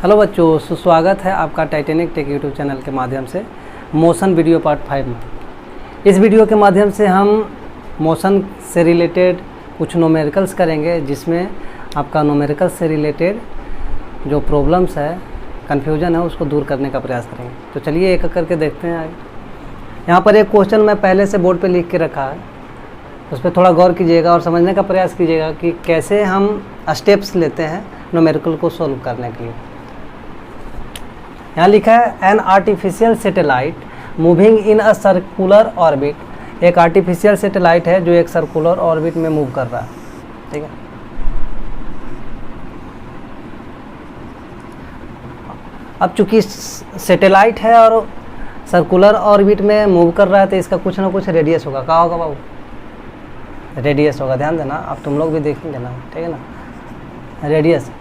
Hello बच्चों, सुस्वागत है आपका टाइटेनिक टेक यूट्यूब चैनल के माध्यम से मोशन वीडियो पार्ट 5 में। इस वीडियो के माध्यम से हम मोशन से रिलेटेड कुछ न्यूमेरिकल्स करेंगे, जिसमें आपका न्यूमेरिकल्स से रिलेटेड जो प्रॉब्लम्स है, कन्फ्यूजन है, उसको दूर करने का प्रयास करेंगे। तो चलिए एक एक करके देखते हैं। यहाँ पर एक क्वेश्चन मैं पहले से बोर्ड पे लिख के रखा है, उस पर थोड़ा गौर कीजिएगा और समझने का प्रयास कीजिएगा कि कैसे हम स्टेप्स लेते हैं न्यूमेरिकल को सॉल्व करने के लिए। यहाँ लिखा है an artificial satellite moving in a circular orbit. एक आर्टिफिशियल सैटेलाइट है जो एक सर्कुलर ऑर्बिट में मूव कर रहा है, ठीक है। अब चूंकि सैटेलाइट है और सर्कुलर ऑर्बिट में मूव कर रहा है, तो इसका कुछ ना कुछ रेडियस होगा। क्या होगा बाबू? रेडियस होगा। ध्यान देना, अब तुम लोग भी देखेंगे ना, ठीक है ना। रेडियस,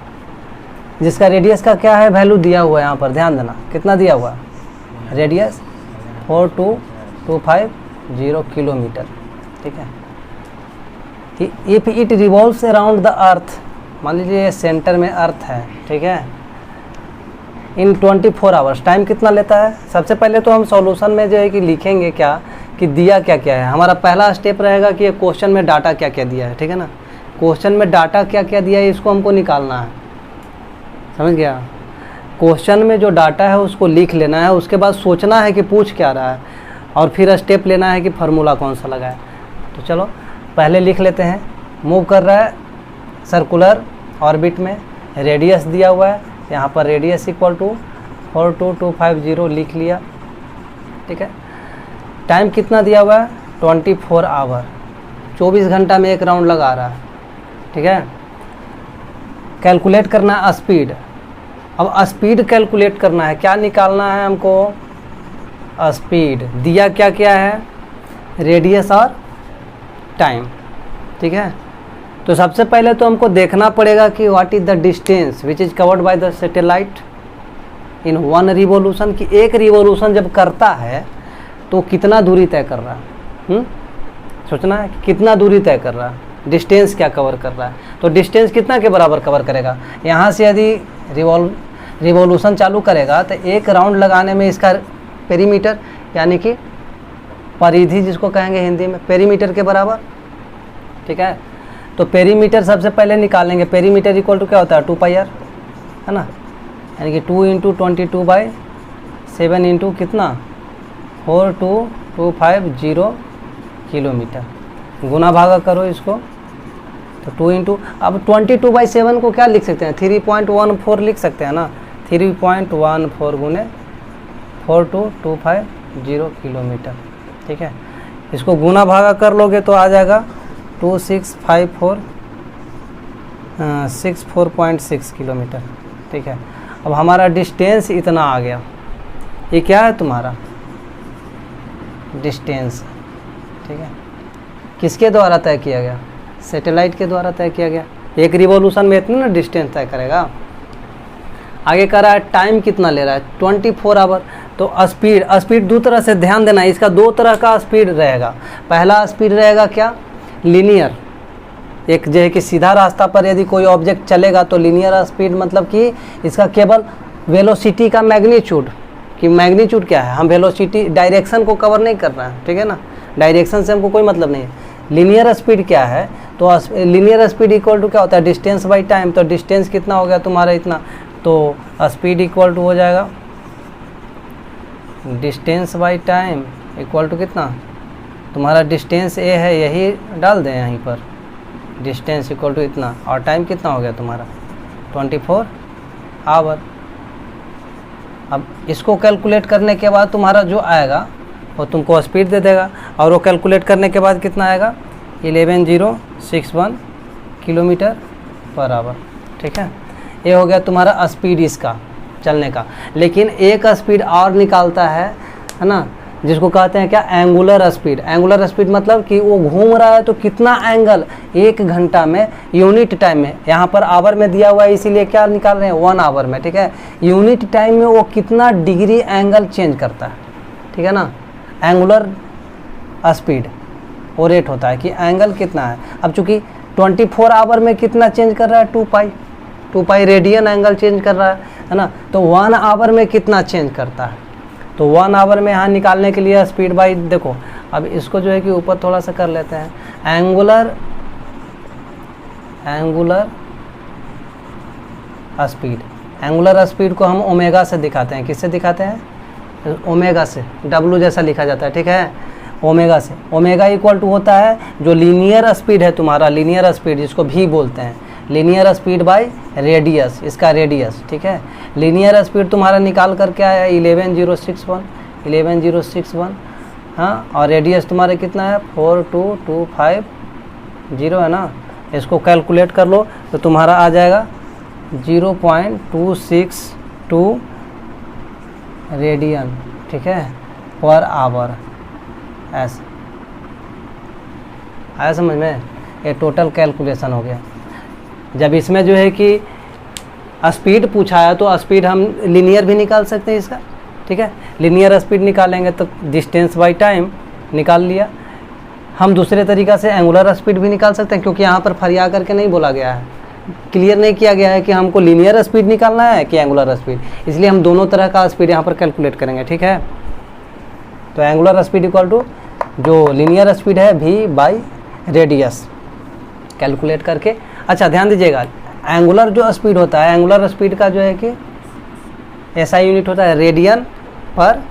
जिसका रेडियस का क्या है वैल्यू दिया हुआ है यहाँ पर, ध्यान देना कितना दिया हुआ है। रेडियस 4250 किलोमीटर, ठीक है। If it revolves around the earth, मान लीजिए सेंटर में अर्थ है, ठीक है, इन 24 आवर्स, टाइम कितना लेता है। सबसे पहले तो हम सॉल्यूशन में जो है कि लिखेंगे क्या कि दिया क्या क्या है। हमारा पहला स्टेप रहेगा कि क्वेश्चन में डाटा क्या क्या दिया है, ठीक है ना। क्वेश्चन में डाटा क्या क्या दिया है इसको हमको निकालना है, समझ गया। क्वेश्चन में जो डाटा है उसको लिख लेना है, उसके बाद सोचना है कि पूछ क्या रहा है, और फिर स्टेप लेना है कि फार्मूला कौन सा लगा है। तो चलो पहले लिख लेते हैं। मूव कर रहा है सर्कुलर ऑर्बिट में, रेडियस दिया हुआ है यहाँ पर, रेडियस इक्वल टू 42250 लिख लिया, ठीक है। टाइम कितना दिया हुआ है 24 आवर, 24 घंटा में एक राउंड लगा रहा है, ठीक है। कैलकुलेट करना है स्पीड। अब स्पीड कैलकुलेट करना है, क्या निकालना है हमको? स्पीड। दिया क्या क्या है? रेडियस और टाइम, ठीक है। तो सबसे पहले तो हमको देखना पड़ेगा कि what is the distance which is covered by the satellite in 1 revolution, कि एक रिवोल्यूशन जब करता है तो कितना दूरी तय कर रहा है। सोचना है कि कितना दूरी तय कर रहा है, डिस्टेंस क्या कवर कर रहा है। तो डिस्टेंस कितना के बराबर कवर करेगा? यहाँ से यदि रिवॉल्यूशन चालू करेगा तो एक राउंड लगाने में इसका पेरीमीटर, यानी कि परिधि जिसको कहेंगे हिंदी में, पेरीमीटर के बराबर, ठीक है। तो पेरीमीटर सबसे पहले निकालेंगे। पेरीमीटर इक्वल टू क्या होता है? 2πr, है ना, यानी कि 2 × 22/7 इंटू कितना 4250 किलोमीटर। गुना भागा करो इसको, तो 2 इंटू, अब 22/7 को क्या लिख सकते हैं? 3.14 लिख सकते हैं ना। 3.14 गुने 42250 किलोमीटर, ठीक है। इसको गुना भागा कर लोगे तो आ जाएगा 646 किलोमीटर, ठीक है। अब हमारा डिस्टेंस इतना आ गया। ये क्या है तुम्हारा? डिस्टेंस, ठीक है। किसके द्वारा तय किया गया? सैटेलाइट के द्वारा तय किया गया। एक रिवॉल्यूशन में इतना ना डिस्टेंस तय करेगा। आगे कह रहा है टाइम कितना ले रहा है? 24 आवर। तो स्पीड दो तरह से, ध्यान देना, इसका दो तरह का स्पीड रहेगा। पहला स्पीड रहेगा क्या? लीनियर। एक जो है कि सीधा रास्ता पर यदि कोई ऑब्जेक्ट चलेगा तो लीनियर स्पीड, मतलब कि इसका केवल वेलोसिटी का मैग्नीट्यूड, कि मैग्नीट्यूड क्या है, हम वेलोसिटी डायरेक्शन को कवर नहीं कर रहे हैं, ठीक है ना। डायरेक्शन से हमको कोई मतलब नहीं है। लीनियर स्पीड क्या है? तो लीनियर स्पीड इक्वल टू क्या होता है? Distance by time. तो डिस्टेंस कितना हो गया तुम्हारा? इतना। तो स्पीड इक्वल टू हो जाएगा distance by time equal to कितना? तुम्हारा डिस्टेंस ए है, यही डाल दें यहीं पर, डिस्टेंस इक्वल टू इतना, और टाइम कितना हो गया तुम्हारा 24 आवर। अब इसको कैलकुलेट करने के बाद तुम्हारा जो आएगा वो तुमको स्पीड दे देगा, और वो कैलकुलेट करने के बाद कितना आएगा? 11061 किलोमीटर पर आवर, ठीक है। ये हो गया तुम्हारा स्पीड इसका चलने का। लेकिन एक स्पीड और निकालता है ना, जिसको कहते हैं क्या? Angular speed. एंगुलर स्पीड मतलब कि वो घूम रहा है तो कितना एंगल 1 घंटा में, यूनिट टाइम में, यहाँ पर आवर में दिया हुआ है इसीलिए क्या निकाल रहे हैं? 1 आवर में, ठीक है। यूनिट टाइम में वो कितना डिग्री एंगल चेंज करता है, ठीक है ना। एंगुलर स्पीड वो रेट होता है कि एंगल कितना है। अब चूंकि 24 आवर में कितना चेंज कर रहा है? 2π, 2 पाई रेडियन एंगल चेंज कर रहा है ना। तो 1 आवर में कितना चेंज करता है, तो 1 आवर में यहाँ निकालने के लिए स्पीड बाई, देखो अब इसको जो है कि ऊपर थोड़ा सा कर लेते हैं, एंगुलर स्पीड। एंगुलर स्पीड को हम ओमेगा से दिखाते हैं, किससे दिखाते हैं, ओमेगा से, डब्लू जैसा लिखा जाता है, ठीक है, ओमेगा से। ओमेगा इक्वल टू होता है जो लीनियर स्पीड है तुम्हारा, लीनियर स्पीड जिसको भी बोलते हैं, लीनियर स्पीड बाय रेडियस, इसका रेडियस, ठीक है। लीनियर स्पीड तुम्हारा निकाल करके आया 11,061, हाँ, और रेडियस तुम्हारा कितना है 42250 है ना। इसको कैलकुलेट कर लो तो तुम्हारा आ जाएगा 0.262 रेडियन, ठीक है, पर आवर। ऐसा आया समझ में, ये टोटल कैलकुलेशन हो गया। जब इसमें जो है कि स्पीड पूछा है तो स्पीड हम लीनियर भी निकाल सकते हैं इसका, ठीक है। लीनियर स्पीड निकालेंगे तो डिस्टेंस बाय टाइम निकाल लिया। हम दूसरे तरीक़ा से एंगुलर स्पीड भी निकाल सकते हैं, क्योंकि यहाँ पर फरिया करके नहीं बोला गया है, क्लियर नहीं किया गया है कि हमको लीनियर स्पीड निकालना है कि एंगुलर स्पीड, इसलिए हम दोनों तरह का स्पीड यहाँ पर कैलकुलेट करेंगे, ठीक है। तो एंगुलर स्पीड इक्वल टू जो लीनियर स्पीड है v बाई रेडियस कैलकुलेट करके। अच्छा ध्यान दीजिएगा, एंगुलर जो स्पीड होता है, एंगुलर स्पीड का जो है कि ऐसा यूनिट होता है रेडियन पर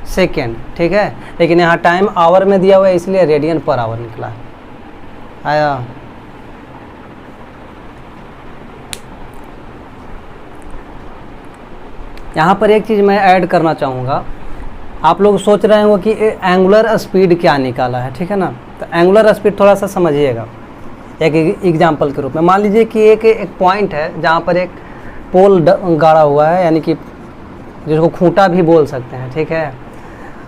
सेकेंड, ठीक है, लेकिन यहाँ टाइम आवर में दिया हुआ है इसलिए रेडियन पर आवर निकला है। आया, यहाँ पर एक चीज़ मैं ऐड करना चाहूँगा, आप लोग सोच रहे होंगे कि एंगुलर स्पीड क्या निकाला है, ठीक है ना। तो एंगुलर स्पीड थोड़ा सा समझिएगा एक एग्जांपल के रूप में। मान लीजिए कि एक पॉइंट है जहाँ पर एक पोल गाड़ा हुआ है, यानी कि जिसको खूंटा भी बोल सकते हैं, ठीक है।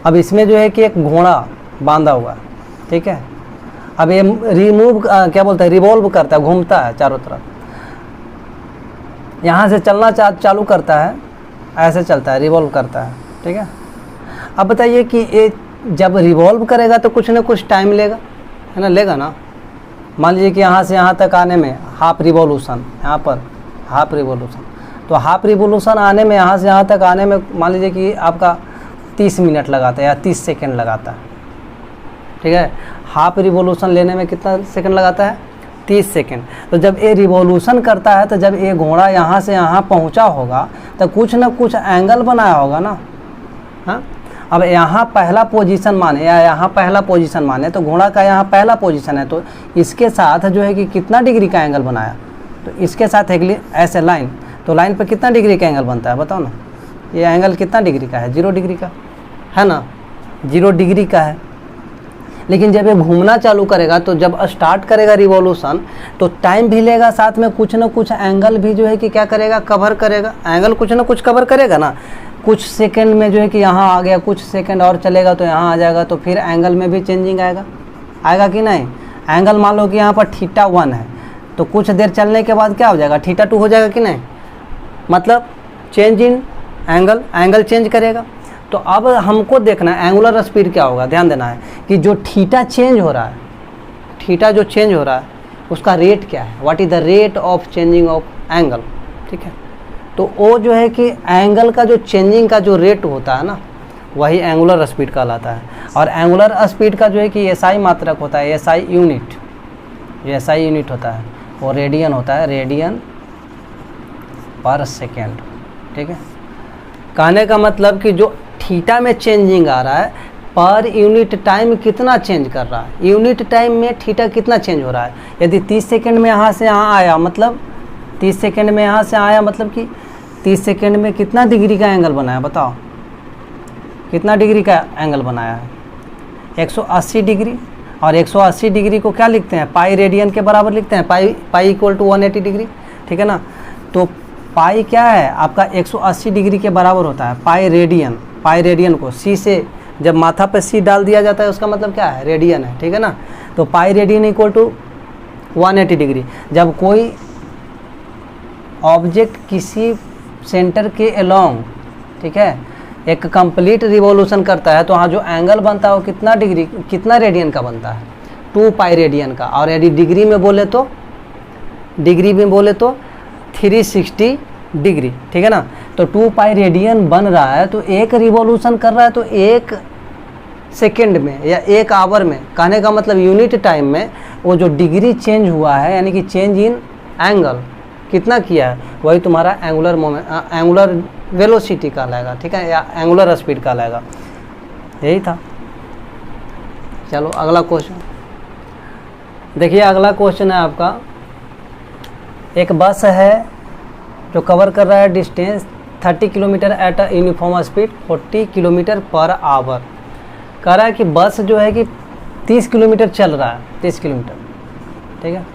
अब इसमें जो है कि एक घोड़ा बांधा हुआ है, ठीक है। अब ये क्या बोलते हैं, रिवॉल्व करता है, घूमता है चारों तरफ, यहाँ से चलना चालू करता है, ऐसे चलता है, रिवॉल्व करता है, ठीक है। अब बताइए कि ये जब रिवॉल्व करेगा तो कुछ ना कुछ टाइम लेगा, है ना, लेगा ना। मान लीजिए कि यहाँ से यहाँ तक आने में हाफ रिवॉल्यूशन, यहाँ पर हाफ रिवॉल्यूशन, तो हाफ रिवॉल्यूशन आने में, यहाँ से यहाँ तक आने में मान लीजिए कि आपका 30 मिनट लगाता है या 30 सेकेंड लगाता है, ठीक है। हाफ रिवॉल्यूशन लेने में कितना सेकंड लगाता है, 30 सेकेंड। तो जब ये रिवॉल्यूशन करता है, तो जब ये घोड़ा यहाँ से यहाँ पहुँचा होगा तो कुछ ना कुछ एंगल बनाया होगा ना, हाँ। अब यहाँ पहला पोजीशन माने या यहाँ पहला पोजीशन माने, तो घोड़ा का यहाँ पहला पोजीशन है, तो इसके साथ जो है कि कितना डिग्री का एंगल बनाया, तो इसके साथ एक ऐसे लाइन, तो लाइन पर कितना डिग्री का एंगल बनता है बताओ ना। ये एंगल कितना डिग्री का है, 0 डिग्री का है ना, 0 डिग्री का है। लेकिन जब ये घूमना चालू करेगा, तो जब स्टार्ट करेगा रिवॉल्यूशन, तो टाइम भी लेगा, साथ में कुछ ना कुछ एंगल भी जो है कि क्या करेगा, कवर करेगा, एंगल कुछ ना कुछ कवर करेगा ना। कुछ सेकंड में जो है कि यहाँ आ गया, कुछ सेकंड और चलेगा तो यहाँ आ जाएगा, तो फिर एंगल में भी चेंजिंग आएगा कि नहीं। एंगल मान लो कि यहाँ पर θ1 है, तो कुछ देर चलने के बाद क्या हो जाएगा, θ2 हो जाएगा कि नहीं, मतलब चेंज इन एंगल चेंज करेगा। तो अब हमको देखना है एंगुलर स्पीड क्या होगा, ध्यान देना है कि जो थीटा चेंज हो रहा है, थीटा जो चेंज हो रहा है उसका रेट क्या है, what is the rate of changing of angle, ठीक है। तो वो जो है कि एंगल का जो चेंजिंग का जो रेट होता है ना, वही एंगुलर स्पीड कहलाता है। और एंगुलर स्पीड का जो है कि एसआई मात्रक होता है, एसआई यूनिट, जो एसआई यूनिट होता है वो रेडियन होता है, रेडियन पर सेकेंड, ठीक है। कहने का मतलब कि जो थीटा में चेंजिंग आ रहा है, पर यूनिट टाइम कितना चेंज कर रहा है, यूनिट टाइम में थीटा कितना चेंज हो रहा है। यदि 30 सेकेंड में यहाँ से यहाँ आया, मतलब 30 सेकेंड में यहाँ से आया, मतलब कि 30 सेकेंड में कितना डिग्री का एंगल बनाया, बताओ कितना डिग्री का एंगल बनाया है, 180 डिग्री। और 180 डिग्री को क्या लिखते हैं, पाई रेडियन के बराबर लिखते हैं, पाई इक्वल टू 180 डिग्री, ठीक है ना। तो पाई क्या है आपका, 180 डिग्री के बराबर होता है पाई रेडियन को सी से जब माथा पे सी डाल दिया जाता है, उसका मतलब क्या है, रेडियन है, ठीक है ना। तो pi radian equal to 180 degree. जब कोई ऑब्जेक्ट किसी सेंटर के अलोंग, ठीक है, एक कंप्लीट रिवॉल्यूशन करता है, तो वहाँ जो एंगल बनता है वो कितना रेडियन का बनता है, 2 पाई रेडियन का। और यदि डिग्री में बोले तो 360 डिग्री, ठीक है ना। तो 2 पाई रेडियन बन रहा है, तो एक रिवॉल्यूशन कर रहा है तो 1 सेकेंड में या 1 आवर में, कहने का मतलब यूनिट टाइम में वो जो डिग्री चेंज हुआ है, यानी कि चेंज इन एंगल कितना किया है, वही तुम्हारा एंगुलर मोमेंट, एंगुलर वेलोसिटी कहलाएगा, ठीक है, या एंगुलर स्पीड कहलाएगा। यही था। चलो अगला क्वेश्चन देखिए। अगला क्वेश्चन है आपका, एक बस है जो कवर कर रहा है distance 30 kilometre at a uniform speed 40 kilometre per our. कह रहा है कि बस जो है कि 30 किलोमीटर चल रहा है, 30 किलोमीटर, ठीक है,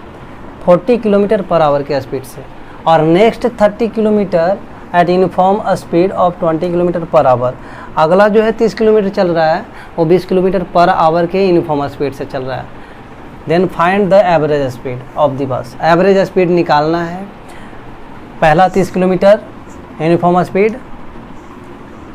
40 किलोमीटर पर आवर के स्पीड से, और next 30 kilometre eight uniform speed of 20 kilometre per our. अगला जो है 30 किलोमीटर चल रहा है, वो 20 किलोमीटर पर आवर के यूनिफॉर्म स्पीड से चल रहा है। Then find the average speed of the bus. Average speed निकालना है। पहला 30 किलोमीटर यूनिफॉर्म स्पीड,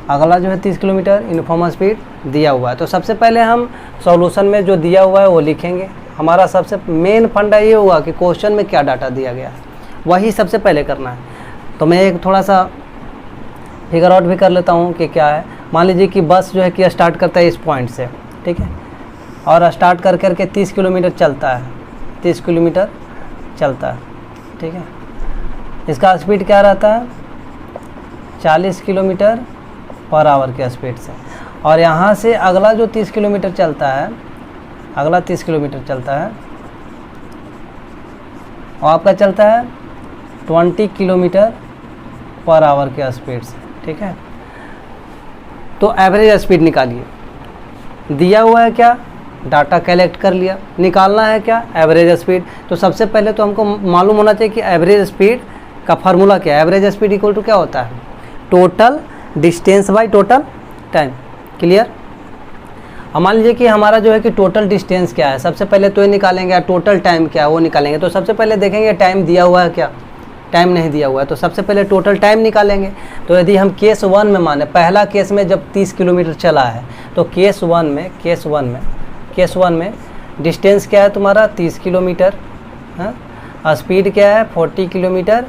अगला जो है 30 किलोमीटर यूनिफॉर्म स्पीड दिया हुआ है। तो सबसे पहले हम सॉल्यूशन में जो दिया हुआ है वो लिखेंगे। हमारा सबसे मेन फंडा ये हुआ कि क्वेश्चन में क्या डाटा दिया गया है, वही सबसे पहले करना है। तो मैं एक थोड़ा सा फिगर आउट भी कर लेता हूँ कि क्या है। मान लीजिए कि बस जो है कि स्टार्ट करता है इस पॉइंट से, ठीक है, और स्टार्ट कर करके 30 किलोमीटर चलता है, 30 किलोमीटर चलता है, ठीक है। इसका स्पीड क्या रहता है, 40 किलोमीटर पर आवर के स्पीड से। और यहाँ से अगला जो 30 किलोमीटर चलता है, अगला 30 किलोमीटर चलता है, और आपका चलता है 20 किलोमीटर पर आवर के स्पीड से, ठीक है। तो एवरेज स्पीड निकालिए। दिया हुआ है क्या, डाटा कलेक्ट कर लिया, निकालना है क्या, एवरेज स्पीड। तो सबसे पहले तो हमको मालूम होना चाहिए कि एवरेज स्पीड का फार्मूला क्या है। एवरेज स्पीड इक्वल टू क्या होता है, total distance by total time. Clear. अब मान लीजिए कि हमारा जो है कि टोटल डिस्टेंस क्या है, सबसे पहले तो ये निकालेंगे, टोटल टाइम क्या है वो निकालेंगे। तो सबसे पहले देखेंगे टाइम दिया हुआ है क्या, टाइम नहीं दिया हुआ है, तो सबसे पहले टोटल टाइम निकालेंगे। तो यदि हम केस 1 में माने, पहला केस में जब 30 किलोमीटर चला है, तो केस वन में डिस्टेंस क्या है तुम्हारा 30 किलोमीटर, हाँ, स्पीड क्या है 40 किलोमीटर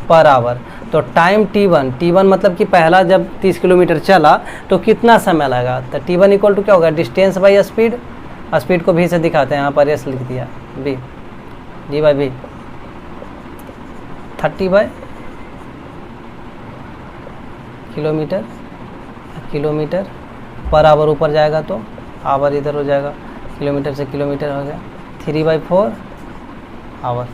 पर आवर। तो टाइम T1 मतलब कि पहला जब 30 किलोमीटर चला तो कितना समय लगा, तो T1 इक्वल टू क्या होगा, डिस्टेंस बाई स्पीड। स्पीड को भी से दिखाते हैं, यहाँ पर एस लिख दिया, B, D by B, 30 by kilometre per hour, ऊपर जाएगा तो आवर इधर हो जाएगा, किलोमीटर से किलोमीटर हो गया, 3/4 आवर।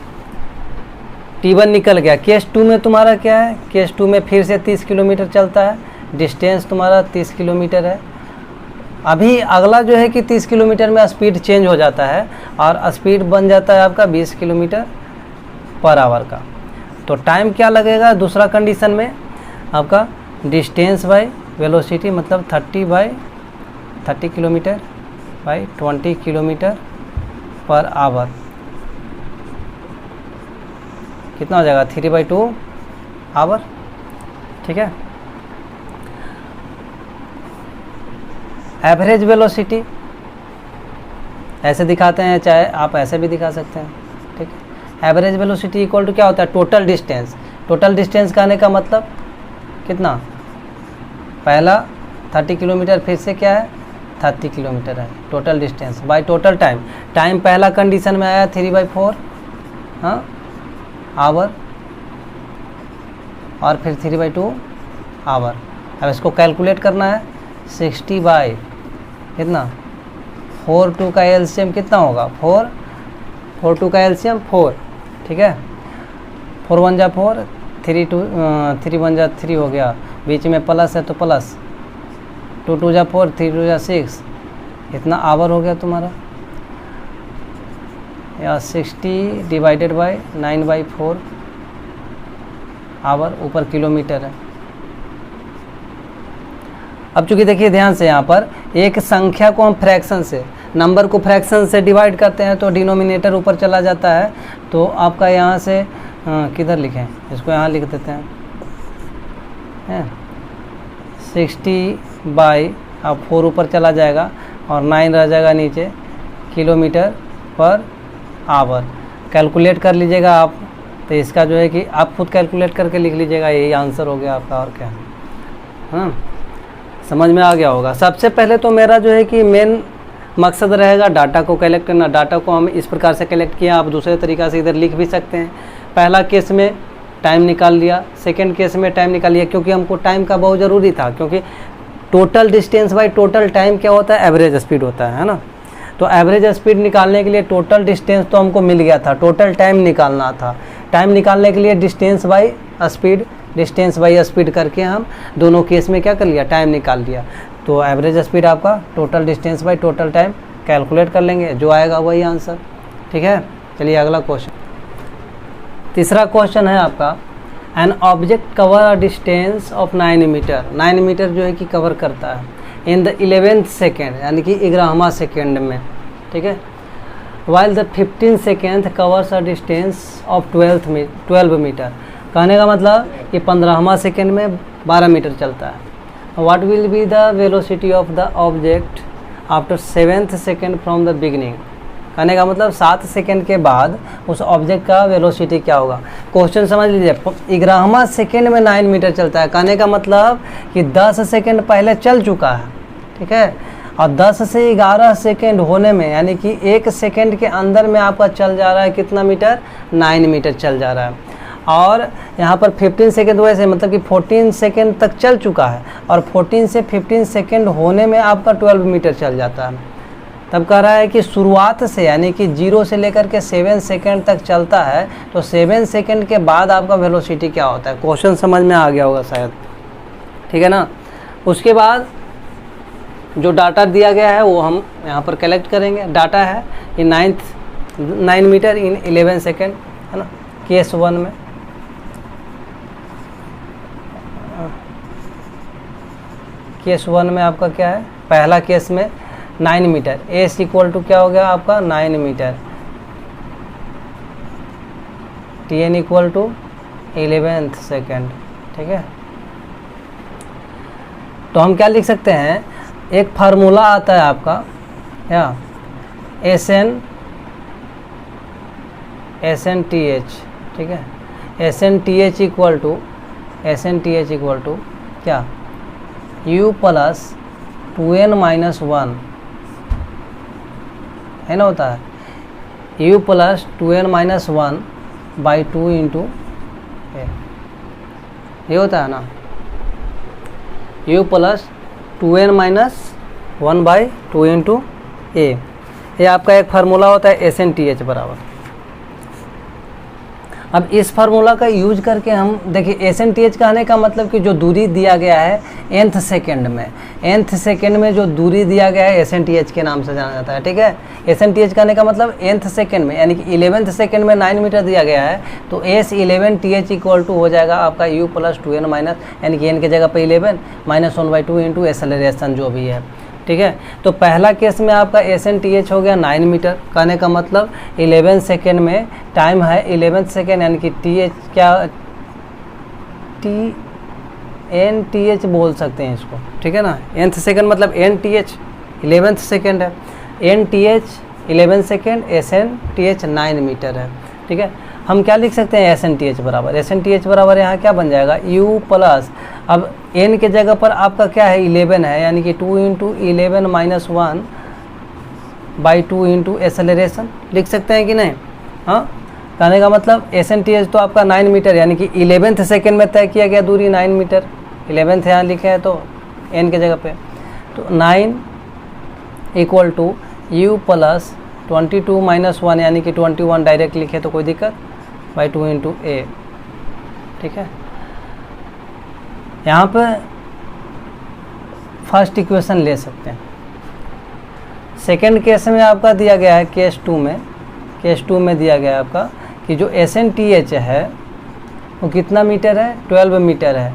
T1 निकल गया। केस 2 में तुम्हारा क्या है, केस 2 में फिर से 30 किलोमीटर चलता है, डिस्टेंस तुम्हारा 30 किलोमीटर है। अभी अगला जो है कि 30 किलोमीटर में स्पीड चेंज हो जाता है और स्पीड बन जाता है आपका 20 किलोमीटर पर आवर का। तो टाइम क्या लगेगा दूसरा कंडीशन में, आपका डिस्टेंस बाय वेलोसिटी, मतलब 30 kilometre by 20 kilometre per our, कितना हो जाएगा 3/2 आवर, ठीक है। एवरेज वेलोसिटी ऐसे दिखाते हैं, चाहे आप ऐसे भी दिखा सकते हैं, ठीक है। एवरेज वेलोसिटी इक्वल टू क्या होता है, टोटल डिस्टेंस। टोटल डिस्टेंस कहने का मतलब कितना, पहला 30 किलोमीटर, फिर से क्या है 30 किलोमीटर है, total distance by total time. Time पहला कंडीशन में आया 3/4, हाँ, आवर, और फिर 3/2 आवर। अब इसको कैलकुलेट करना है, 60 बाई कितना 4 का एलसीएम कितना होगा, 4 का एलसीएम 4, ठीक है। 4 1 जा 4, 3 1 जा 3 हो गया, बीच में प्लस है तो प्लस, 2 2 जा 4, 3 2 जा 6, इतना आवर हो गया तुम्हारा, या 60 डिवाइडेड बाई 9/4 आवर, ऊपर किलोमीटर है। अब चूंकि देखिए ध्यान से, यहाँ पर एक संख्या को हम फ्रैक्शन से, नंबर को फ्रैक्शन से डिवाइड करते हैं तो डिनोमिनेटर ऊपर चला जाता है। तो आपका यहाँ से किधर लिखें, इसको यहाँ लिख देते हैं, 60 बाई, अब 4 ऊपर चला जाएगा और 9 रह जाएगा नीचे, किलोमीटर पर आवर। कैलकुलेट कर लीजिएगा आप, तो इसका जो है कि आप खुद कैलकुलेट करके लिख लीजिएगा, यही आंसर हो गया आपका, और क्या। हाँ, समझ में आ गया होगा। सबसे पहले तो मेरा जो है कि मेन मकसद रहेगा डाटा को कलेक्ट करना। डाटा को हम इस प्रकार से कलेक्ट किया, आप दूसरे तरीक़ा से इधर लिख भी सकते हैं। पहला केस में टाइम निकाल लिया, सेकंड केस में टाइम निकाल लिया, क्योंकि हमको टाइम का बहुत ज़रूरी था, क्योंकि total distance by total time क्या होता है, एवरेज स्पीड होता है ना। तो एवरेज स्पीड निकालने के लिए टोटल डिस्टेंस तो हमको मिल गया था, टोटल टाइम निकालना था। टाइम निकालने के लिए डिस्टेंस बाई स्पीड करके हम दोनों केस में क्या कर लिया, टाइम निकाल लिया। तो एवरेज स्पीड आपका total distance by total time calculate कर लेंगे, जो आएगा वही आंसर। ठीक है, चलिए अगला क्वेश्चन। तीसरा क्वेश्चन है आपका, an object cover a distance of 9 metre. 9 metre जो है कि कवर करता है इन द 11th सेकेंड, यानी कि 11वां सेकेंड में। ठीक है, while the 15 second covers a distance of 12 metre. कहने का मतलब कि 15वां सेकेंड में 12 मीटर चलता है। What will be the velocity of the object after 7th second from the beginning. कहने का मतलब 7 सेकेंड के बाद उस ऑब्जेक्ट का वेलोसिटी क्या होगा। क्वेश्चन समझ लीजिए, 11वां सेकेंड में 9 मीटर चलता है, कहने का मतलब कि 10 सेकेंड पहले चल चुका है। ठीक है, और 10 से 11 सेकेंड होने में, यानी कि 1 सेकेंड के अंदर में आपका चल जा रहा है कितना मीटर, 9 मीटर चल जा रहा है। और यहाँ पर 15 सेकेंड वैसे मतलब कि 14 सेकेंड तक चल चुका है, और 14 से 15 सेकेंड होने में आपका 12 मीटर चल जाता है। तब कह रहा है कि शुरुआत से, यानी कि 0 से लेकर के 7 सेकेंड तक चलता है, तो 7 सेकेंड के बाद आपका वेलोसिटी क्या होता है। क्वेश्चन समझ में आ गया होगा शायद। ठीक है ना। उसके बाद जो डाटा दिया गया है वो हम यहाँ पर कलेक्ट करेंगे। डाटा है इन 9 मीटर इन 11 सेकेंड, है ना, केस 1 में। केस 1 में आपका क्या है, पहला केस में 9 मीटर, एस इक्वल टू क्या हो गया आपका 9 metre, T N equal to 11th second. ठीक है, तो हम क्या लिख सकते हैं, एक फार्मूला आता है आपका, या एस एन टी एच। ठीक है, s n t h equal to क्या, u प्लस 2n माइनस 1, है ना, होता है u plus 2n minus 1 by 2 into a, ये होता है ना, u plus 2n minus 1 by 2 into a. ये आपका एक फार्मूला होता है SNTH बराबर। अब इस फार्मूला का यूज करके हम देखिए, SNTH कहने का मतलब कि जो दूरी दिया गया है nth सेकेंड में, nth सेकेंड में जो दूरी दिया गया है SNTH के नाम से जाना जाता है। ठीक है, SNTH कहने का मतलब nth सेकेंड में, यानी कि 11th सेकेंड में 9 मीटर दिया गया है, तो S11TH इक्वल टू हो जाएगा आपका u प्लस 2n माइनस, यानी कि n के जगह पे 11 माइनस 1/2 इंटू एक्सेलरेशन जो भी है। ठीक है, तो पहला केस में आपका SNTH हो गया 9 मीटर, कहने का मतलब 11 सेकेंड में टाइम है 11th सेकेंड, यानी कि TH क्या NTH बोल सकते हैं इसको। ठीक है ना, nth सेकेंड मतलब NTH 11th सेकेंड है, NTH 11 सेकेंड, SNTH 9 मीटर है। ठीक है, हम क्या लिख सकते हैं, SNTH बराबर यहाँ क्या बन जाएगा, u प्लस, अब n के जगह पर आपका क्या है 11 है, यानी कि 2 into 11 minus 1 by 2 into acceleration लिख सकते हैं कि नहीं। हाँ, कहने का मतलब SNTH तो आपका 9 मीटर, यानी कि 11th सेकेंड में तय किया गया दूरी 9 मीटर, 11th यहाँ लिखे है तो n के जगह पे, तो 9 equal to u plus 22 minus 1, यानी कि 21 डायरेक्ट लिखे तो कोई दिक्कत, बाई 2 इंटू ए। ठीक है, यहाँ पे फर्स्ट इक्वेशन ले सकते हैं। सेकेंड केस में आपका दिया गया है केस 2 में दिया गया है आपका कि जो SNTH है वो कितना मीटर है, 12 मीटर है।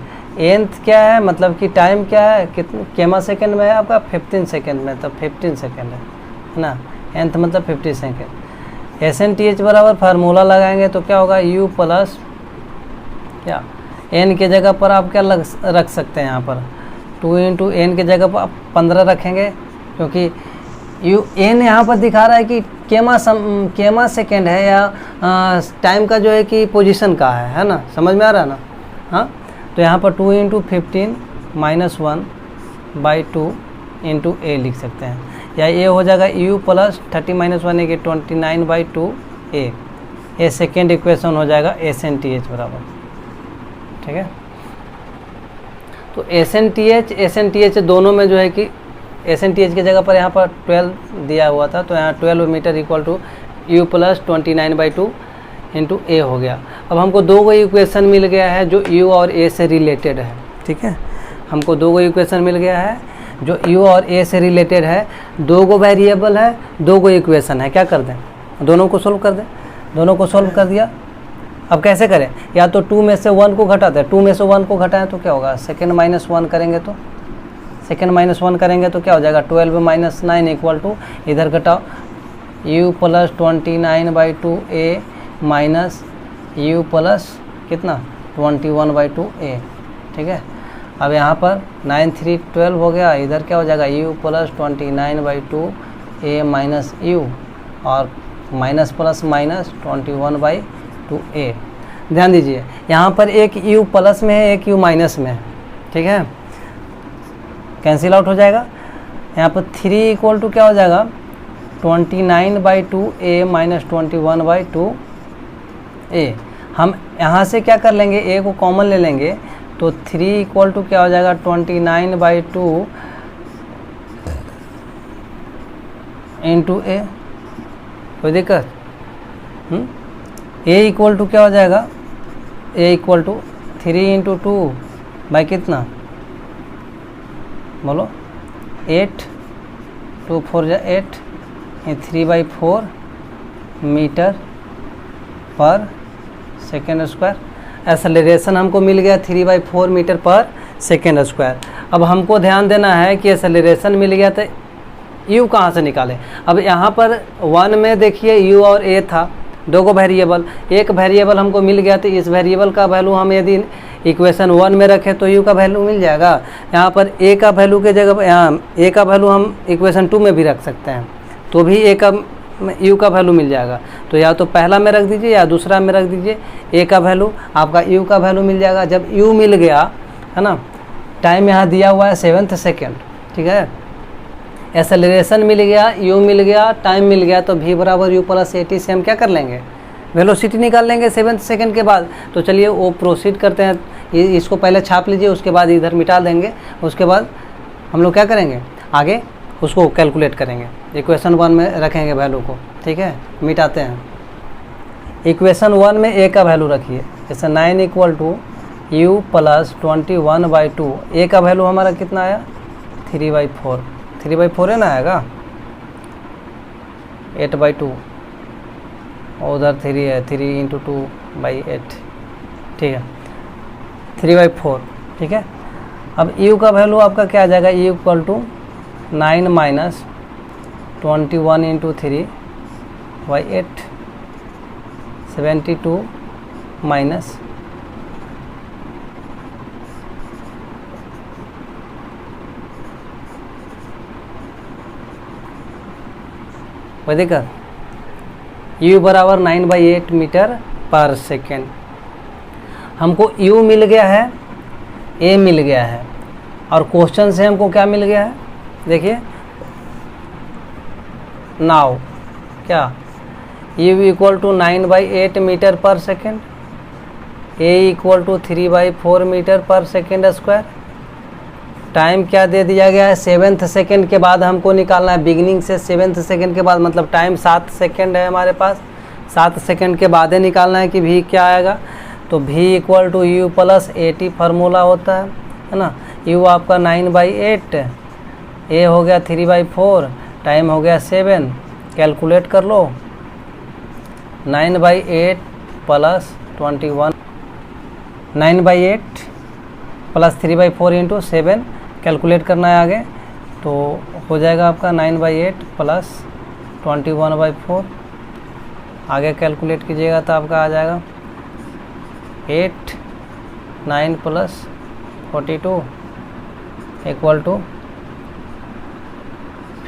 nth क्या है, मतलब कि टाइम क्या है, कितने केमा सेकेंड में है आपका 15 सेकेंड में, तो 15 सेकेंड है ना, nth मतलब 50 सेकेंड। SNTH बराबर फार्मूला लगाएंगे तो क्या होगा, u प्लस क्या, n के जगह पर आप क्या रख सकते हैं यहाँ पर 2 इंटू n के जगह पर आप 15 रखेंगे, क्योंकि यू एन यहाँ पर दिखा रहा है कि केमा सेकेंड है या टाइम का जो है कि पोजीशन का है ना, समझ में आ रहा है ना। हाँ, तो यहाँ पर 2 × 15 - 1/2 × a लिख सकते हैं, या ये हो जाएगा u + 30 - 1 के 29/2 a। ये सेकेंड इक्वेशन हो जाएगा SNTH बराबर, ठीक है। तो SNTH दोनों में जो है कि SNTH की जगह पर यहाँ पर 12 दिया हुआ था, तो यहाँ 12 मीटर = u + 29/2 × a हो गया। अब हमको दो गो इक्वेशन मिल गया है जो u और a से रिलेटेड है, ठीक है। हमको दो गो इक्वेशन मिल गया है जो u और a से रिलेटेड है। दो गो वेरिएबल है, दो गो इक्वेशन है, क्या कर दें, दोनों को सोल्व कर दें। दोनों को सोल्व कर दिया। अब कैसे करें, या तो 2 में से 1 को घटाते हैं, 2 में से 1 को घटाएं तो क्या होगा, सेकेंड -1 करेंगे तो क्या हो जाएगा, 12 - 9 = इधर घटाओ u + 29/2 a माइनस u + कितना 21/2 a, ठीक है। अब यहाँ पर 9 × 3 = 12 हो गया, इधर क्या हो जाएगा u + 29/2 a माइनस u और माइनस प्लस माइनस 21/2 a। ध्यान दीजिए यहाँ पर एक u प्लस में है, एक u माइनस में है, ठीक है, कैंसिल आउट हो जाएगा। यहाँ पर 3 = क्या हो जाएगा 29/2 a माइनस 21/2 a। हम यहाँ से क्या कर लेंगे, a को कॉमन ले लेंगे, तो 3 = क्या हो जाएगा 29/2 × a। कोई दिक्कत, a = क्या हो जाएगा, a = 3 × 2 कितना, बोलो 8, 2 4 = 8, 3/4 metre per second square. Acceleration हमको मिल गया 3/4 मीटर पर सेकेंड स्क्वायर। अब हमको ध्यान देना है कि एक्सेलरेशन मिल गया तो u कहाँ से निकालें। अब यहाँ पर 1 में देखिए u और a था, दो गो वेरिएबल, एक वेरिएबल हमको मिल गया, तो इस वेरिएबल का वैल्यू हम यदि इक्वेशन 1 में रखें तो u का वैल्यू मिल जाएगा। यहाँ पर a का वैल्यू के जगह यहाँ a का वैल्यू हम इक्वेशन 2 में भी रख सकते हैं, तो भी a का u का वैल्यू मिल जाएगा। तो या तो पहला में रख दीजिए या दूसरा में रख दीजिए, a का वैल्यू आपका u का वैल्यू मिल जाएगा। जब u मिल गया है ना, टाइम यहाँ दिया हुआ है 7th सेकेंड, ठीक है, एक्सेलरेशन मिल गया, u मिल गया, टाइम मिल गया, तो v = u + at से हम क्या कर लेंगे, वेलोसिटी निकाल लेंगे 7th सेकेंड के बाद। तो चलिए वो प्रोसीड करते हैं, इसको पहले छाप लीजिए, उसके बाद इधर मिटा देंगे, उसके बाद हम लोग क्या करेंगे, आगे उसको कैलकुलेट करेंगे, इक्वेशन 1 में रखेंगे वैल्यू को, ठीक है। मिटाते हैं, इक्वेशन 1 में a का वैल्यू रखिए, जैसे 9 = u + 21/2, a का वैल्यू हमारा कितना आया 3/4, 3/4 है ना, आएगा 8/2, उधर 3 है, 3 × 2/8, ठीक है, 3/4, ठीक है। अब u का वैल्यू आपका क्या आ जाएगा, u = 9 - 21 × 3/8, 72 माइनस कोई दिक्कत, u = 9/8 मीटर पर सेकेंड। हमको u मिल गया है, a मिल गया है, और क्वेश्चन से हमको क्या मिल गया है, देखिए नाउ क्या, u = 9/8 metre per second, a = 3/4 metre per second square. Time क्या दे दिया गया है 7th सेकेंड के बाद हमको निकालना है, बिगिनिंग से 7th सेकेंड के बाद, मतलब टाइम 7 सेकेंड है हमारे पास, 7 सेकेंड के बाद ही निकालना है कि v क्या आएगा। तो v = u + at फार्मूला होता है ना, u आपका 9/8, a हो गया 3/4, टाइम हो गया 7, कैलकुलेट कर लो, 9/8 + 21, 9/8 + 3/4 × 7, कैलकुलेट करना है आगे, तो हो जाएगा आपका 9/8 + 21/4, आगे कैलकुलेट कीजिएगा तो आपका आ जाएगा 8, 9 + 42 =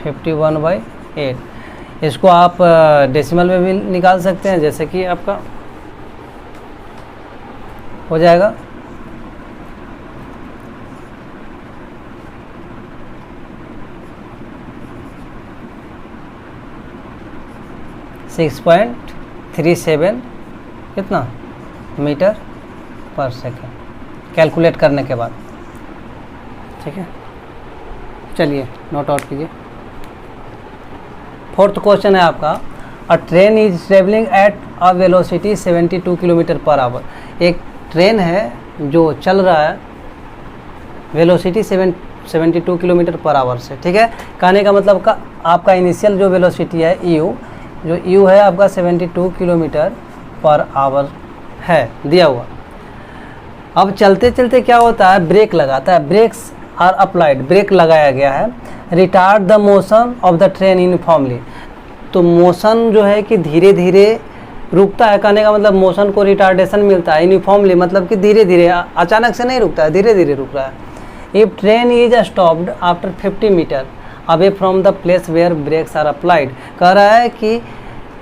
51/4, 8। इसको आप डेसिमल में भी निकाल सकते हैं, जैसे कि आपका हो जाएगा 6.37 कितना मीटर पर सेकेंड कैलकुलेट करने के बाद। ठीक है, चलिए नोट आउट कीजिए। फोर्थ क्वेश्चन है आपका, अ train is travelling at a velocity 72 kilometre per our. एक ट्रेन है जो चल रहा है वेलोसिटी 72 किलोमीटर पर आवर से। ठीक है, कहने का मतलब का आपका इनिशियल जो वेलोसिटी है यू है आपका 72 किलोमीटर पर आवर है दिया हुआ। अब चलते चलते क्या होता है, ब्रेक लगाता है, ब्रेक्स आर अप्लाइड, ब्रेक लगाया गया है, retard the motion of the train uniformly. तो मोशन जो है कि धीरे धीरे रुकता है, कहने का मतलब मोशन को रिटार्डेशन मिलता है, यूनिफॉर्मली मतलब कि धीरे धीरे, अचानक से नहीं रुकता है, धीरे धीरे रुक रहा है। If train is stopped after 50 metre away from the place where brakes are applied, कह रहा है कि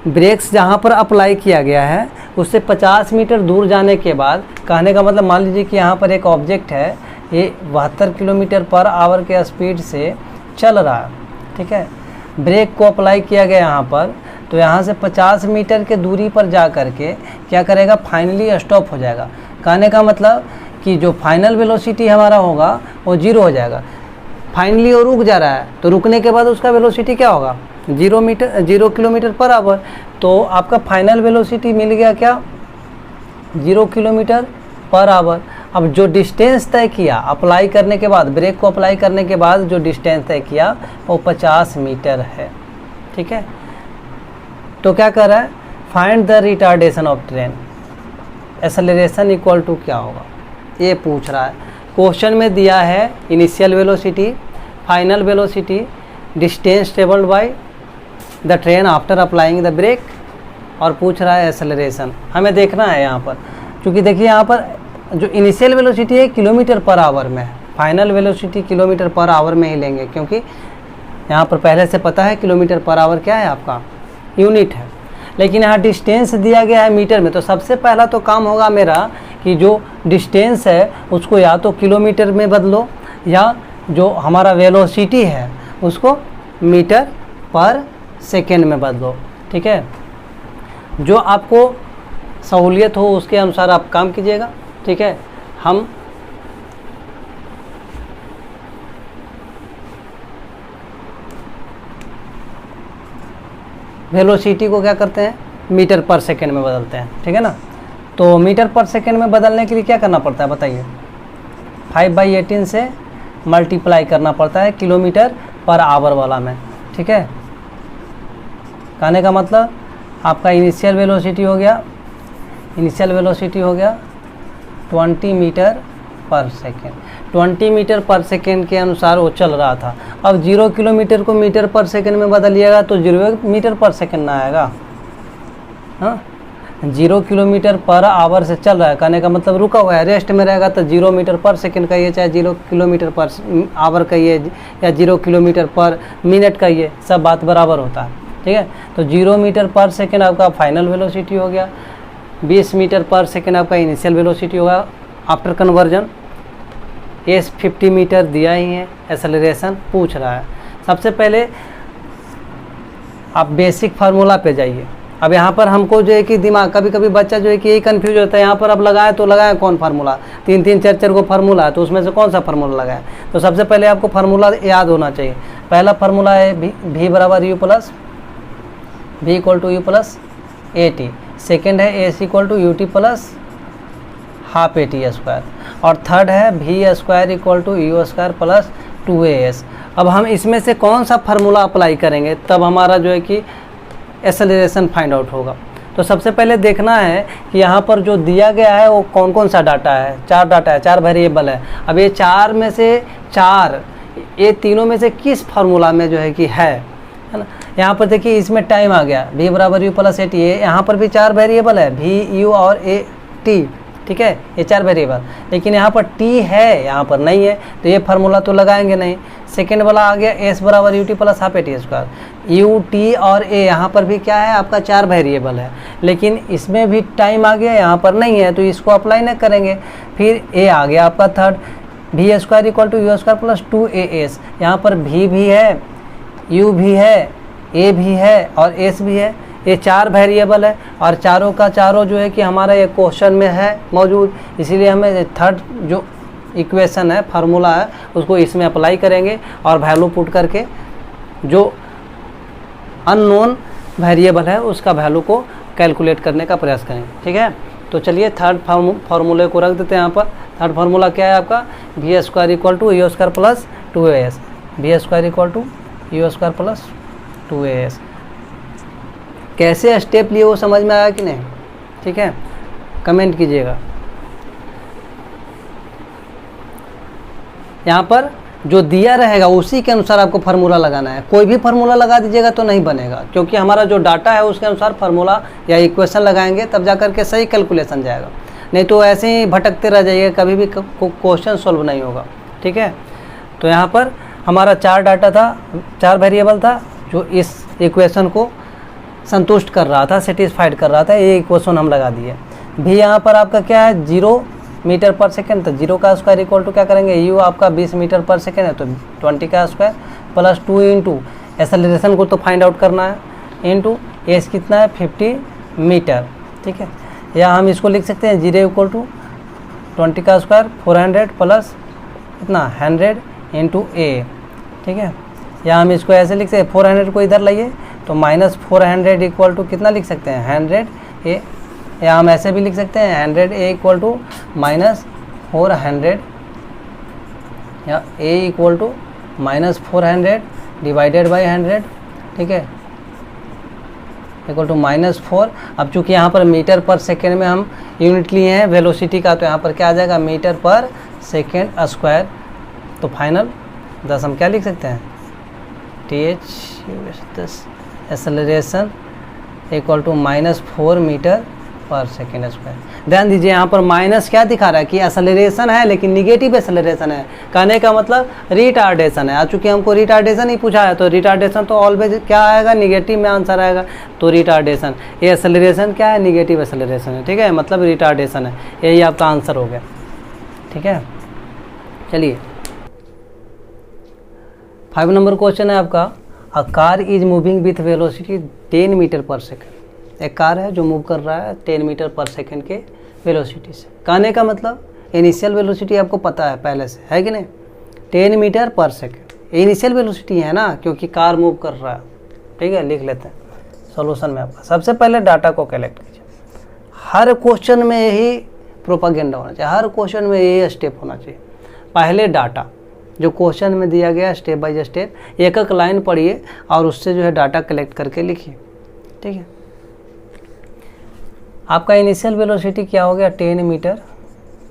ब्रेक्स जहाँ पर अप्लाई किया गया है उससे 50 मीटर दूर जाने के बाद, कहने का मतलब मान लीजिए कि यहाँ पर एक ऑब्जेक्ट है, ये 72 किलोमीटर पर आवर के स्पीड से चल रहा है। ठीक है, ब्रेक को अप्लाई किया गया यहाँ पर, तो यहाँ से 50 मीटर के दूरी पर जा कर के क्या करेगा, फाइनली स्टॉप हो जाएगा। कहने का मतलब कि जो फाइनल वेलोसिटी हमारा होगा वो 0 हो जाएगा। फाइनली वो रुक जा रहा है, तो रुकने के बाद उसका वेलोसिटी क्या होगा, 0 किलोमीटर पर आवर। तो आपका फाइनल वेलोसिटी मिल गया क्या, 0 किलोमीटर पर आवर। अब जो डिस्टेंस तय किया अप्लाई करने के बाद, ब्रेक को अप्लाई करने के बाद जो डिस्टेंस तय किया वो 50 मीटर है। ठीक है, तो क्या कर रहा है, find the retardation of train, acceleration equal to क्या होगा ये पूछ रहा है। क्वेश्चन में दिया है initial velocity, final velocity, distance travelled by the train after applying the brake, और पूछ रहा है एक्सेलरेशन। हमें देखना है यहाँ पर, क्योंकि देखिए यहाँ पर जो इनिशियल वेलोसिटी है किलोमीटर पर आवर में है, final velocity kilometre per our में ही लेंगे, क्योंकि यहाँ पर पहले से पता है किलोमीटर पर आवर क्या है आपका यूनिट है। लेकिन यहाँ डिस्टेंस दिया गया है मीटर में, तो सबसे पहला तो काम होगा मेरा कि जो डिस्टेंस है उसको या तो किलोमीटर में बदलो, या जो हमारा वेलोसिटी है उसको मीटर पर सेकेंड में बदलो। ठीक है, जो आपको सहूलियत हो उसके अनुसार आप काम कीजिएगा। ठीक है, हम वेलोसिटी को क्या करते हैं, मीटर पर सेकेंड में बदलते हैं। ठीक है ना, तो मीटर पर सेकेंड में बदलने के लिए क्या करना पड़ता है बताइए, 5/18 से मल्टीप्लाई करना पड़ता है किलोमीटर पर आवर वाला में। ठीक है, कहने का मतलब आपका इनिशियल वेलोसिटी हो गया 20 metre per second, 20 metre per second के अनुसार वो चल रहा था। अब 0 किलोमीटर को मीटर पर सेकेंड में बदलिएगा तो 0 मीटर पर सेकेंड ना आएगा। हाँ, 0 किलोमीटर पर आवर से चल रहा है, कहने का मतलब रुका हुआ है, रेस्ट में रहेगा, तो 0 मीटर पर सेकेंड कहिए, चाहे 0 किलोमीटर पर आवर कहिए, या 0 किलोमीटर पर मिनट कहिए, सब बात बराबर होता है। ठीक है, तो 0 मीटर पर सेकेंड आपका फाइनल वेलोसिटी हो गया, 20 मीटर पर सेकेंड आपका इनिशियल वेलोसिटी होगा आफ्टर कन्वर्जन। ये 50 मीटर दिया ही है, एक्सेलरेशन पूछ रहा है। सबसे पहले आप बेसिक फार्मूला पे जाइए। अब यहाँ पर हमको जो है कि दिमाग, कभी कभी बच्चा जो है कि यही कन्फ्यूज होता है, यहाँ पर अब लगाए तो लगाए कौन फार्मूला, 3-3 4-4 को फार्मूला है, तो उसमें से कौन सा फार्मूला लगाए। तो सबसे पहले आपको फार्मूला याद होना चाहिए। पहला फार्मूला है V बराबर U plus V equal to U plus AT, second है AC equal to UT plus half AT square, और थर्ड है V square equal to U square plus 2AS। अब हम इसमें से कौन सा फार्मूला अप्लाई करेंगे तब हमारा जो है कि एक्सेलरेशन फाइंड आउट होगा। तो सबसे पहले देखना है कि यहाँ पर जो दिया गया है वो कौन कौन सा डाटा है, 4 डाटा है, 4 वेरिएबल है। अब ये 4 में से 4, ये तीनों में से किस फार्मूला में जो है कि है ना। यहाँ पर देखिए इसमें टाइम आ गया, V बराबर U प्लस AT, यहाँ पर भी 4 वेरिएबल है, V U और AT। ठीक है, ये 4 वेरिएबल, लेकिन यहाँ पर T है, यहाँ पर नहीं है, तो ये फार्मूला तो लगाएंगे नहीं। सेकेंड वाला आ गया एस बराबर u t plus half a t square. U T और ए यहाँ पर भी क्या है आपका 4 वेरिएबल है, लेकिन इसमें भी टाइम आ गया, यहाँ पर नहीं है, तो इसको अप्लाई नहीं करेंगे। फिर ए आ गया आपका third, V square equal to you square plus 2as। यहाँ पर भी है, यू भी है, ए भी है और एस भी है। ये 4 वेरिएबल है और चारों का चारों जो है कि हमारा ये क्वेश्चन में है मौजूद, इसीलिए हमें थर्ड जो इक्वेशन है, फार्मूला है, उसको इसमें अप्लाई करेंगे और वैल्यू पुट करके जो अननोन वेरिएबल है उसका वैल्यू को कैलकुलेट करने का प्रयास करेंगे। ठीक है, तो चलिए थर्ड फार्मूले को रख देते हैं यहाँ पर। थर्ड फार्मूला क्या है आपका, V square equal to you square plus 2as। V square equal to you square plus 2as। कैसे स्टेप लिए वो समझ में आया कि नहीं? ठीक है, कमेंट कीजिएगा। यहाँ पर जो दिया रहेगा उसी के अनुसार आपको फार्मूला लगाना है। कोई भी फार्मूला लगा दीजिएगा तो नहीं बनेगा, क्योंकि हमारा जो डाटा है उसके अनुसार फार्मूला या इक्वेशन लगाएंगे तब जा करके सही कैलकुलेशन जाएगा, नहीं तो ऐसे ही भटकते रह जाइए, कभी भी क्वेश्चन सॉल्व नहीं होगा। ठीक है, तो यहाँ पर हमारा 4 डाटा था, 4 वेरिएबल था जो इस इक्वेशन को संतुष्ट कर रहा था, सेटिस्फाइड कर रहा था। ये इक्वेशन हम लगा दिए। भी यहाँ पर आपका क्या है 0 मीटर पर सेकेंड, तो 0 का स्क्वायर इक्वल टू क्या करेंगे, यू आपका 20 मीटर पर सेकेंड है तो 20 का स्क्वायर प्लस 2 इंटू एसेलरेशन को तो फाइंड आउट करना है, इंटू एस कितना है 50 मीटर। ठीक है, या हम इसको लिख सकते हैं 0 इक्वल टू 20 का स्क्वायर 400 प्लस कितना 100 इंटू ए। ठीक है, या हम इसको ऐसे लिख सकते हैं 400 को इधर लाइए तो -400 इक्वल टू कितना लिख सकते हैं 100 ए, या हम ऐसे भी लिख सकते हैं 100 ए इक्वल टू -400, या ए इक्वल टू -400 डिवाइडेड बाई 100। ठीक है, इक्वल टू -4। अब चूँकि यहाँ पर मीटर पर सेकेंड में हम यूनिट लिए हैं वेलोसिटी का, तो यहाँ पर क्या आ जाएगा मीटर पर सेकेंड स्क्वायर। तो फाइनल 10 हम क्या लिख सकते हैं TH acceleration equal to -4 metre per second square. ध्यान दीजिए यहाँ पर माइनस क्या दिखा रहा है कि एक्सेलरेशन है लेकिन निगेटिव एक्सेलरेशन है, कहने का मतलब रिटार्डेशन है। आज चूँकि हमको रिटार्डेशन ही पूछा है तो रिटार्डेशन तो ऑलवेज क्या आएगा, निगेटिव में आंसर आएगा। तो रिटार्डेशन, ये एक्सेलरेशन क्या है, निगेटिव एक्सेलरेशन है। ठीक है, मतलब रिटार्डेशन है, यही आपका आंसर हो गया। ठीक है, चलिए 5 नंबर क्वेश्चन है आपका, a car is moving with velocity 10 metre per second. एक कार है जो मूव कर रहा है 10 मीटर पर सेकेंड के वेलोसिटी से। कहने का मतलब इनिशियल वेलोसिटी आपको पता है पहले से, है कि नहीं, 10 metre per second initial velocity है ना, क्योंकि कार मूव कर रहा है। ठीक है, लिख लेते हैं सॉल्यूशन में आपका। सबसे पहले डाटा को कलेक्ट कीजिए। हर क्वेश्चन में यही प्रोपागेंडा होना चाहिए, हर क्वेश्चन में यही स्टेप होना चाहिए। पहले डाटा जो क्वेश्चन में दिया गया स्टेप बाय स्टेप एक एक लाइन पढ़िए और उससे जो है डाटा कलेक्ट करके लिखिए। ठीक है, आपका इनिशियल वेलोसिटी क्या हो गया 10 मीटर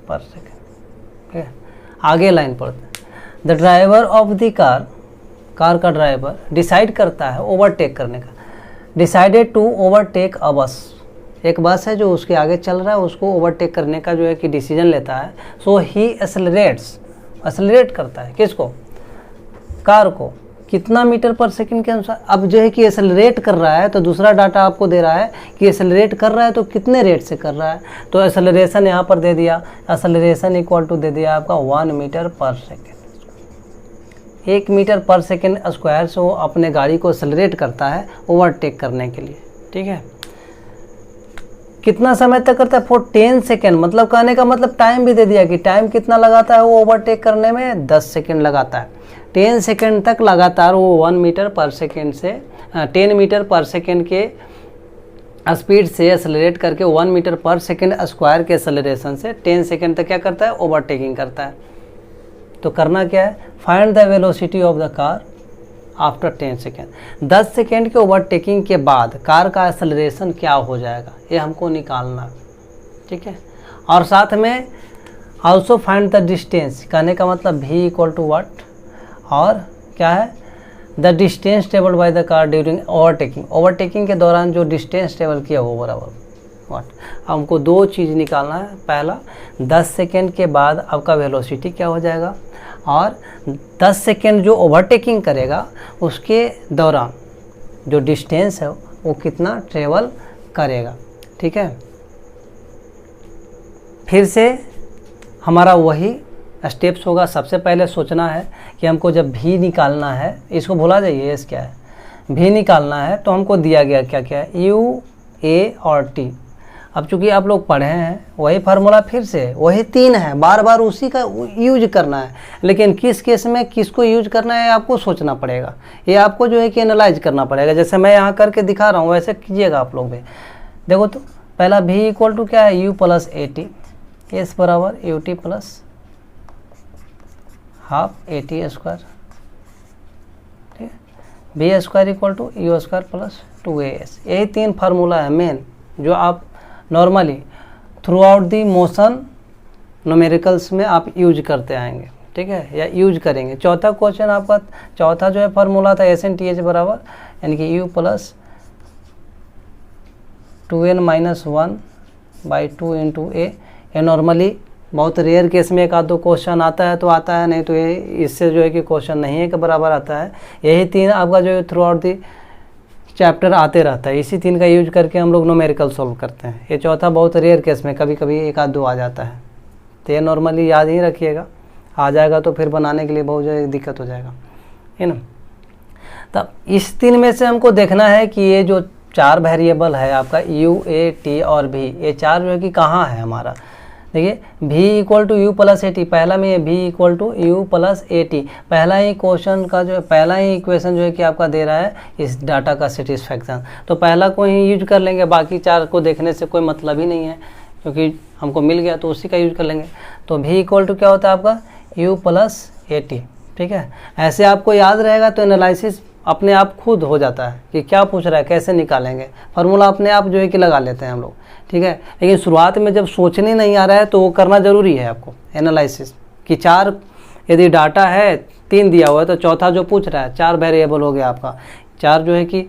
पर सेकेंड। ठीक है, आगे लाइन पढ़ते हैं। The driver of the car, car का ड्राइवर डिसाइड करता है ओवरटेक करने का, डिसाइडेड टू ओवरटेक अ बस। एक बस है जो उसके आगे चल रहा है, उसको ओवरटेक करने का जो है कि डिसीजन लेता है। सो ही एक्सेलरेट्स, एक्सेलरेट करता है किसको, कार को, कितना मीटर पर सेकंड के अनुसार। अब जो है कि एक्सेलरेट कर रहा है तो दूसरा डाटा आपको दे रहा है कि एक्सेलरेट कर रहा है तो कितने रेट से कर रहा है। तो एक्सेलरेशन यहाँ पर दे दिया, एक्सेलरेशन इक्वल टू दे दिया आपका 1 metre per second. 1 metre per second square से वो अपने गाड़ी को एक्सेलरेट करता है ओवरटेक करने के लिए। ठीक है, कितना समय तक करता है, फॉर 10 सेकेंड। मतलब कहने का मतलब टाइम भी दे दिया कि टाइम कितना लगाता है वो ओवरटेक करने में, 10 सेकेंड लगाता है। 10 सेकेंड तक लगातार वो 1 मीटर पर सेकेंड से 10 मीटर पर सेकेंड के स्पीड से एक्सेलरेट करके 1 मीटर पर सेकेंड स्क्वायर के एक्सेलरेशन से 10 सेकेंड तक क्या करता है, ओवरटेकिंग करता है। तो करना क्या है, find the velocity of the car after 10 second. 10 second के ओवरटेकिंग के बाद कार का एक्सेलरेशन क्या हो जाएगा ये हमको निकालना। ठीक है, और साथ में ऑल्सो फाइंड द डिस्टेंस, कहने का मतलब v इक्वल टू वट, और क्या है the distance travelled by the car during overtaking. Overtaking के दौरान जो डिस्टेंस ट्रेवल किया वो बराबर वट। हमको 2 चीज़ निकालना है। पहला 10 सेकेंड के बाद आपका वेलोसिटी क्या हो जाएगा, और 10 सेकेंड जो ओवरटेकिंग करेगा उसके दौरान जो डिस्टेंस है वो कितना ट्रेवल करेगा। ठीक है, फिर से हमारा वही स्टेप्स होगा। सबसे पहले सोचना है कि हमको जब भी निकालना है, इसको भुला जाइए, एस क्या है, भी निकालना है तो हमको दिया गया क्या क्या है, यू, ए और टी। अब चूंकि आप लोग पढ़े हैं वही फार्मूला, फिर से वही 3 है, बार बार उसी का यूज करना है, लेकिन किस केस में किसको यूज करना है आपको सोचना पड़ेगा, ये आपको जो है कि एनालाइज करना पड़ेगा। जैसे मैं यहाँ करके दिखा रहा हूँ वैसे कीजिएगा आप लोग भी। देखो तो पहला v इक्वल टू क्या है, u प्लस ए टी, एस बराबर u t plus half a t square, ठीक है, b square equal to you square plus 2as। यही 3 फार्मूला है मेन जो आप normally throughout the motion numericals में आप यूज करते आएंगे। ठीक है, या यूज करेंगे। चौथा क्वेश्चन आपका, चौथा जो है फार्मूला था एस एन टी एच बराबर यानी कि u plus 2n minus 1/2 into a. ये नॉर्मली बहुत रेयर केस में एक आध दो क्वेश्चन आता है तो आता है, नहीं तो ये इससे जो है कि क्वेश्चन नहीं है के बराबर आता है। यही 3 आपका जो है थ्रू आउट दी चैप्टर आते रहता है, इसी 3 का यूज करके हम लोग न्यूमेरिकल सॉल्व करते हैं। ये चौथा बहुत रेयर केस में कभी कभी एक आध दो आ जाता है, तो ये नॉर्मली याद ही रखिएगा, आ जाएगा तो फिर बनाने के लिए बहुत ज़्यादा दिक्कत हो जाएगा, है ना। तब इस 3 में से हमको देखना है कि ये जो 4 वेरिएबल है आपका u, a, t और v, ये 4 जो है कि कहाँ है हमारा। देखिए v equal to U plus A T, पहला में ये v equal to U plus A T, पहला ही क्वेश्चन का जो पहला ही इक्वेशन जो है कि आपका दे रहा है इस डाटा का सेटिस्फैक्शन, तो पहला को ही यूज कर लेंगे, बाकी 4 को देखने से कोई मतलब ही नहीं है क्योंकि हमको मिल गया तो उसी का यूज कर लेंगे। तो v इक्वल टू क्या होता है आपका u प्लस ए टी। ठीक है, ऐसे आपको याद रहेगा तो एनालिसिस अपने आप खुद हो जाता है कि क्या पूछ रहा है, कैसे निकालेंगे, फार्मूला अपने आप जो है कि लगा लेते हैं हम लोग। ठीक है, लेकिन शुरुआत में जब सोचने नहीं आ रहा है तो वो करना ज़रूरी है आपको एनालिसिस, कि 4 यदि डाटा है 3 दिया हुआ है तो चौथा जो पूछ रहा है 4 वेरिएबल हो गया आपका, 4 जो है कि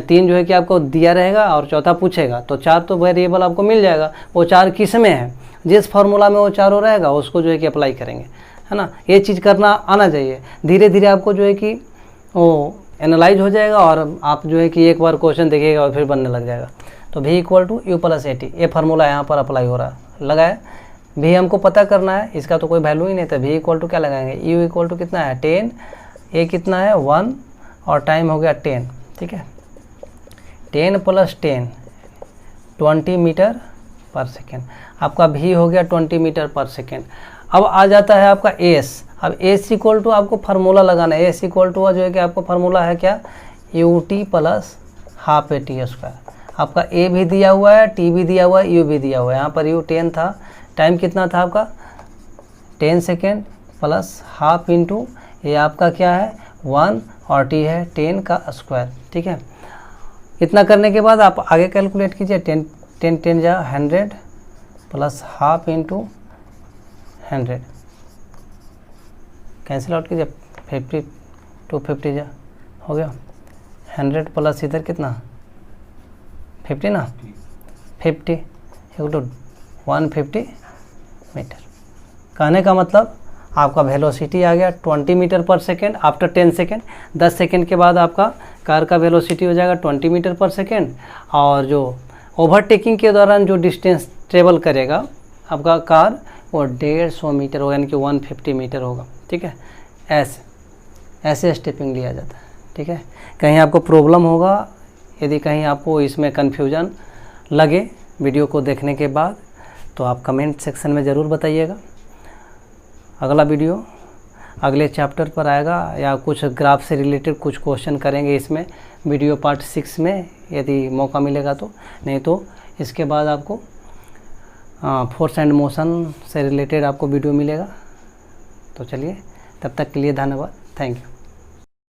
3 जो है कि आपको दिया रहेगा और चौथा पूछेगा तो 4 तो वेरिएबल आपको मिल जाएगा। वो 4 किस में है, जिस फार्मूला में वो चारों रहेगा उसको जो है कि अप्लाई करेंगे, है ना। ये चीज़ करना आना चाहिए, धीरे धीरे आपको जो है कि वो एनालाइज हो जाएगा और आप जो है कि एक बार क्वेश्चन देखिएगा और फिर बनने लग जाएगा। तो v equal to U plus A T, ये फार्मूला यहाँ पर अप्लाई हो रहा है, लगाए। v हमको पता करना है, इसका तो कोई वैल्यू ही नहीं था। v इक्वल टू क्या लगाएंगे, u इक्वल टू कितना है 10, a कितना है 1 और टाइम हो गया 10। ठीक है, 10 प्लस 10 20 मीटर पर सेकेंड, आपका v हो गया 20 मीटर पर सेकेंड। अब आ जाता है आपका s, अब s इक्वल टू आपको फार्मूला लगाना है, s इक्वल टू जो है कि आपको फार्मूला है क्या, you t plus half a t square. आपका a भी दिया हुआ है, t भी दिया हुआ है, u भी दिया हुआ है। यहाँ पर u 10 था, टाइम कितना था आपका 10 सेकेंड प्लस हाफ इंटू ये आपका क्या है 1 और t है 10 का स्क्वायर। ठीक है, इतना करने के बाद आप आगे कैलकुलेट कीजिए, 10 जा 100 plus half into 100, cancel out कीजिए, 50 250 जा हो गया, 100 प्लस इधर कितना 50 ना, 50 इक्वल टू 150 मीटर। कहने का मतलब आपका वेलोसिटी आ गया 20 metre per second after 10 second. 10 second के बाद आपका कार का वेलोसिटी हो जाएगा 20 मीटर पर सेकेंड, और जो ओवरटेकिंग के दौरान जो डिस्टेंस ट्रेवल करेगा आपका कार वो 150 मीटर होगा, यानी कि 150 मीटर होगा। ठीक है, ऐसे स्टेपिंग लिया जाता है। ठीक है, कहीं आपको प्रॉब्लम होगा, यदि कहीं आपको इसमें कन्फ्यूजन लगे वीडियो को देखने के बाद तो आप कमेंट सेक्शन में ज़रूर बताइएगा। अगला वीडियो अगले चैप्टर पर आएगा या कुछ ग्राफ से रिलेटेड कुछ क्वेश्चन करेंगे इसमें वीडियो पार्ट 6 में, यदि मौका मिलेगा तो, नहीं तो इसके बाद आपको फोर्स एंड मोशन से रिलेटेड आपको वीडियो मिलेगा। तो चलिए, तब तक के लिए धन्यवाद, थैंक यू।